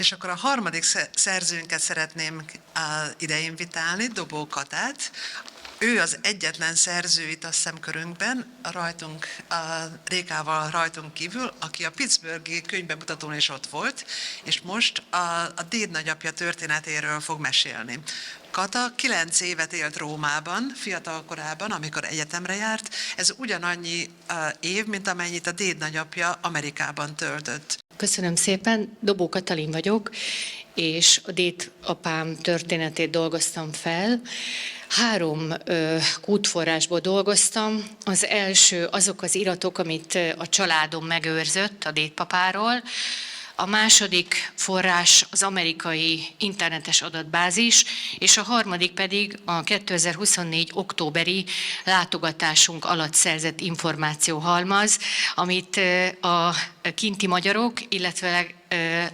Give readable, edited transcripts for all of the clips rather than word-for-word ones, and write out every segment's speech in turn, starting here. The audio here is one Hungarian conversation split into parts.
És akkor a harmadik szerzőnket szeretném ide invitálni, Dobó Katát. Ő az egyetlen szerző itt a szemkörünkben, Rékával rajtunk kívül, aki a Pittsburghi könyvbemutatón is ott volt, és most a déd nagyapja történetéről fog mesélni. Kata 9 évet élt Rómában, fiatal korában, amikor egyetemre járt. Ez ugyanannyi év, mint amennyit a déd nagyapja Amerikában töltött. Köszönöm szépen, Dobó Katalin vagyok, és a dédapám történetét dolgoztam fel. 3 kútforrásból dolgoztam. Az első azok az iratok, amit a családom megőrzött a dédpapáról. A második forrás az amerikai internetes adatbázis, és a harmadik pedig a 2024. októberi látogatásunk alatt szerzett információhalmaz, amit a kinti magyarok, illetve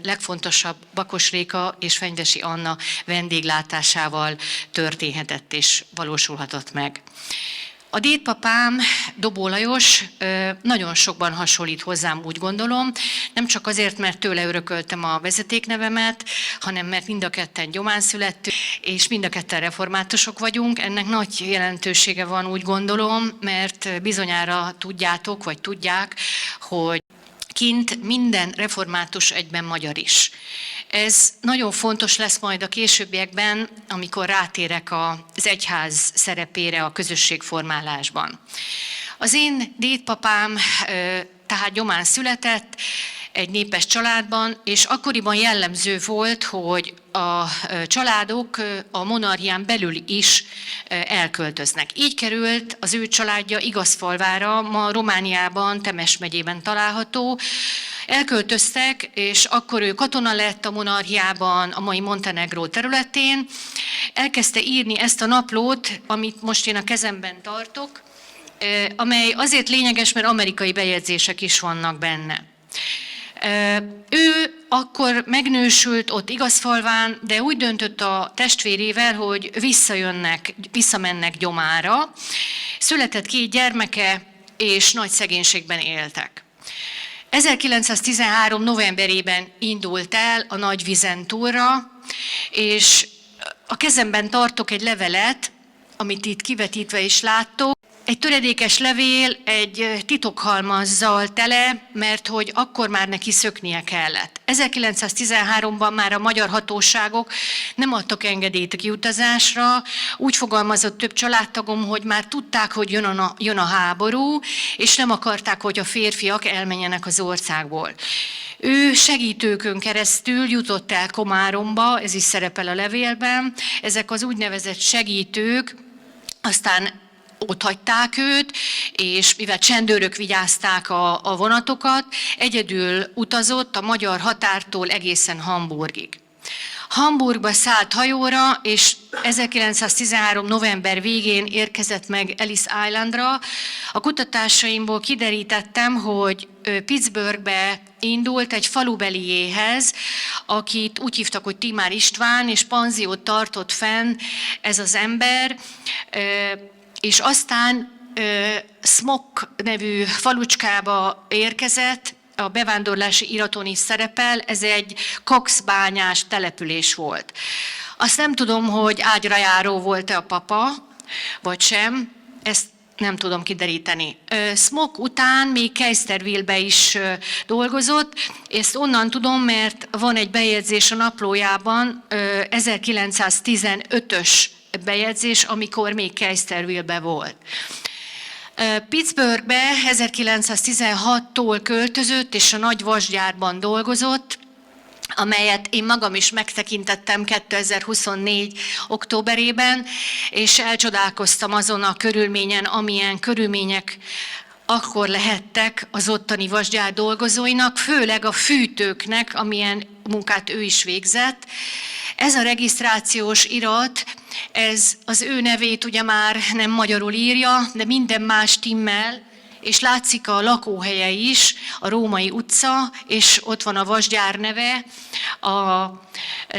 legfontosabb Bakos Réka és Fenyvesi Anna vendéglátásával történhetett és valósulhatott meg. A dédpapám, Dobó Lajos, nagyon sokban hasonlít hozzám, úgy gondolom, nem csak azért, mert tőle örököltem a vezetéknevemet, hanem mert mind a ketten gyomán születtünk, és mind a ketten reformátusok vagyunk. Ennek nagy jelentősége van, úgy gondolom, mert bizonyára tudjátok, vagy tudják, hogy kint minden református egyben magyar is. Ez nagyon fontos lesz majd a későbbiekben, amikor rátérek az egyház szerepére a közösségformálásban. Az én dédpapám tehát gyomán született, egy népes családban, és akkoriban jellemző volt, hogy a családok a monarchián belül is elköltöznek. Így került az ő családja Igazfalvára, ma Romániában, Temes megyében található. Elköltöztek, és akkor ő katona lett a monarchiában, a mai Montenegró területén. Elkezdte írni ezt a naplót, amit most én a kezemben tartok, amely azért lényeges, mert amerikai bejegyzések is vannak benne. Ő akkor megnősült ott Igazfalván, de úgy döntött a testvérével, hogy visszamennek Gyomára. Született 2 gyermeke, és nagy szegénységben éltek. 1913. novemberében indult el a Nagyvizen túlra, és a kezemben tartok egy levelet, amit itt kivetítve is láttok. Egy töredékes levél egy titokhalmazzal tele, mert hogy akkor már neki szöknie kellett. 1913-ban már a magyar hatóságok nem adtak engedélyt a kiutazásra, úgy fogalmazott több családtagom, hogy már tudták, hogy jön a háború, és nem akarták, hogy a férfiak elmenjenek az országból. Ő segítőkön keresztül jutott el Komáromba, ez is szerepel a levélben, ezek az úgynevezett segítők, aztán ott hagyták őt, és mivel csendőrök vigyázták a vonatokat, egyedül utazott a magyar határtól egészen Hamburgig. Hamburgba szállt hajóra, és 1913. november végén érkezett meg Ellis Islandra. A kutatásaimból kiderítettem, hogy Pittsburghbe indult egy falubeliéhez, akit úgy hívtak, hogy Timár István, és panziót tartott fenn ez az ember, és aztán Smok nevű falucskába érkezett, a bevándorlási iraton is szerepel, ez egy kokszbányás település volt. Azt nem tudom, hogy ágyra járó volt-e a papa, vagy sem, ezt nem tudom kideríteni. Smok után még Keiszerville-be is dolgozott, ezt onnan tudom, mert van egy bejegyzés a naplójában, 1915-ös bejegyzés, amikor még Keiszerville-be volt. Pittsburghbe 1916-tól költözött, és a nagy vasgyárban dolgozott, amelyet én magam is megtekintettem 2024. októberében, és elcsodálkoztam azon a körülményen, amilyen körülmények akkor lehettek az ottani vasgyár dolgozóinak, főleg a fűtőknek, amilyen munkát ő is végzett. Ez a regisztrációs irat, ez az ő nevét ugye már nem magyarul írja, de minden más timmel, és látszik a lakóhelye is, a Római utca, és ott van a vasgyár neve, a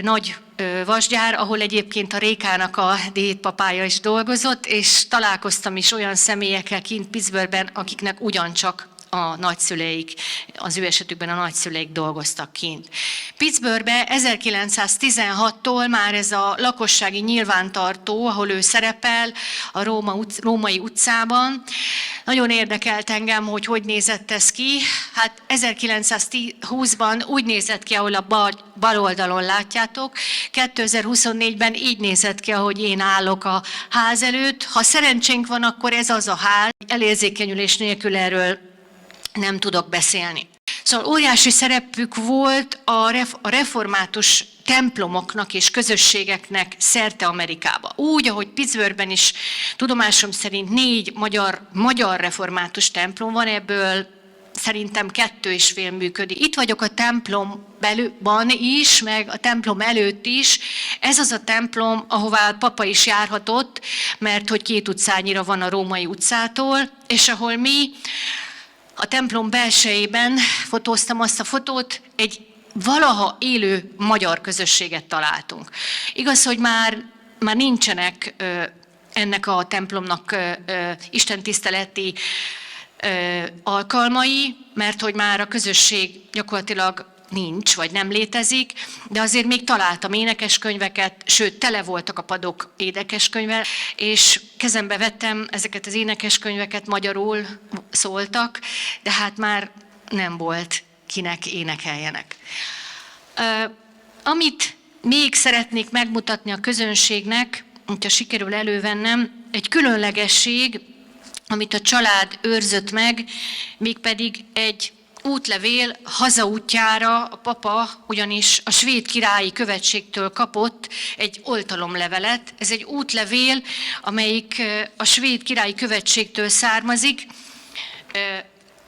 nagy vasgyár, ahol egyébként a Rékának a dédpapája is dolgozott, és találkoztam is olyan személyekkel kint Pittsburghben, akiknek ugyancsak a nagyszüleik, az ő esetükben a nagyszüleik dolgoztak kint. Pittsburghbe 1916-tól már ez a lakossági nyilvántartó, ahol ő szerepel, a Római utcában. Nagyon érdekelt engem, hogy nézett ez ki. Hát 1920-ban úgy nézett ki, ahol a bal oldalon látjátok, 2024-ben így nézett ki, ahogy én állok a ház előtt. Ha szerencsénk van, akkor ez az a ház. Elérzékenyülés nélkül erről nem tudok beszélni. Szóval óriási szerepük volt a református templomoknak és közösségeknek szerte Amerikába. Úgy, ahogy Pittsburghben is tudomásom szerint 4 magyar református templom van, ebből szerintem 2,5 működik. Itt vagyok a templomban is, meg a templom előtt is. Ez az a templom, ahová a papa is járhatott, mert hogy 2 utcányira van a Római utcától, és ahol mi a templom belsejében fotóztam azt a fotót, egy valaha élő magyar közösséget találtunk. Igaz, hogy már nincsenek ennek a templomnak istentiszteleti alkalmai, mert hogy már a közösség gyakorlatilag nincs, vagy nem létezik, de azért még találtam énekeskönyveket, sőt, tele voltak a padok énekeskönyvvel, és kezembe vettem ezeket az énekeskönyveket, magyarul szóltak, de hát már nem volt kinek énekeljenek. Amit még szeretnék megmutatni a közönségnek, hogyha sikerül elővennem, egy különlegesség, amit a család őrzött meg, mégpedig egy útlevél hazaútjára. A papa ugyanis a svéd királyi követségtől kapott egy oltalomlevelet. Ez egy útlevél, amelyik a svéd királyi követségtől származik,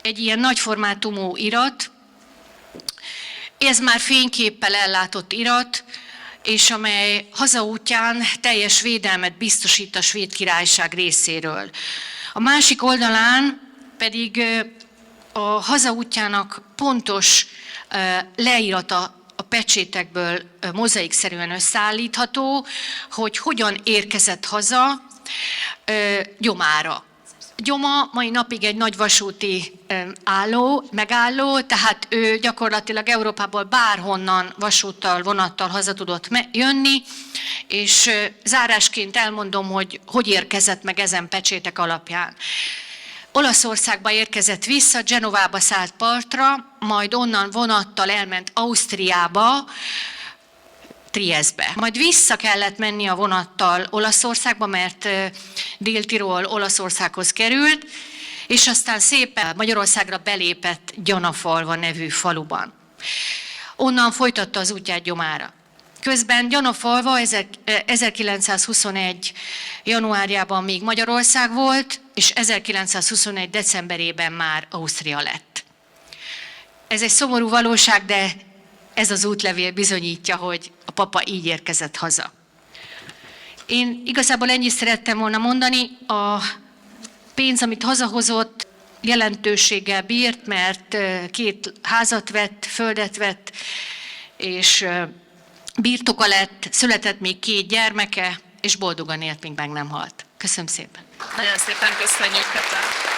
egy ilyen nagyformátumú irat. Ez már fényképpel ellátott irat, és amely hazaútján teljes védelmet biztosít a svéd királyság részéről. A másik oldalán pedig a hazaútjának pontos leírata a pecsétekből mozaikszerűen összeállítható, hogy hogyan érkezett haza Gyomára. Gyoma mai napig egy nagy vasúti megálló, tehát ő gyakorlatilag Európából bárhonnan vasúttal, vonattal haza tudott jönni, és zárásként elmondom, hogy érkezett meg ezen pecsétek alapján. Olaszországba érkezett vissza, Genovába szállt partra, majd onnan vonattal elment Ausztriába, Trieszbe. Majd vissza kellett menni a vonattal Olaszországba, mert Dél-Tirol Olaszországhoz került, és aztán szépen Magyarországra belépett Gyanafalva nevű faluban. Onnan folytatta az útját Gyomára. Közben Gyanafalva 1921. januárjában még Magyarország volt, és 1921. decemberében már Ausztria lett. Ez egy szomorú valóság, de ez az útlevél bizonyítja, hogy a papa így érkezett haza. Én igazából ennyit szerettem volna mondani. A pénz, amit hazahozott, jelentőséggel bírt, mert 2 házat vett, földet vett, és birtoka lett, született még 2 gyermeke, és boldogan élt, míg meg nem halt. Köszönöm szépen. Nagyon szépen köszönjük, Kata.